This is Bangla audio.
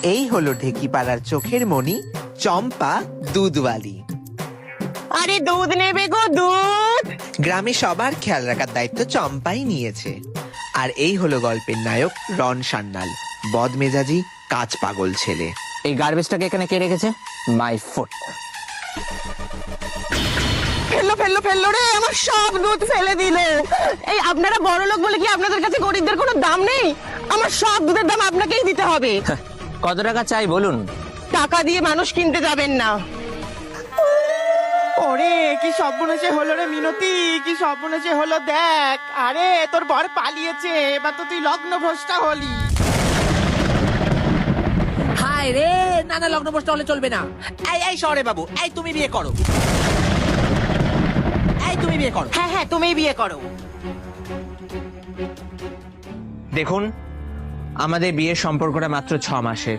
এই হলো ঢেকিপাড়ার চোখের মণি চম্পা দুধওয়ালি। আরে দুধ নেবে গো, দুধ। গ্রামে সবার খেয়াল রাখার দায়িত্ব চম্পাই নিয়েছে। আর এই হলো গল্পের নায়ক রন সান্যাল, বদমেজাজি কাজ পাগল ছেলে। এই গার্বেজটাকে এখানে কে রেখেছে? My foot. ফেললো ফেললো ফেললো রে, আমার সব দুধ ফেলে দিল। এই আপনারা বড় লোক বলে কি আপনাদের কাছে গরিবদের কোনো দাম নেই? আমার সব দুধের দাম আপনাকেই দিতে হবে। কত টাকা চাই বলুন? টাকা দিয়ে মানুষ কিনতে যাবেন না। ওরে কি সর্বনাশে হলো রে মিনতি, কি সর্বনাশে হলো দেখ। আরে তোর বর পালিয়েছে, এবার তো তুই লগ্ন ভ্রষ্টা হলি। হায় রে, না না, লগ্ন ভ্রষ্ট হলে চলবে না। এই শহরে বাবু, এই তুমি বিয়ে করো, এই তুমি বিয়ে করো। হ্যাঁ হ্যাঁ, তুমিই বিয়ে করো। দেখুন, আমাদের বিয়ের সম্পর্কটা মাত্র 6 মাসের।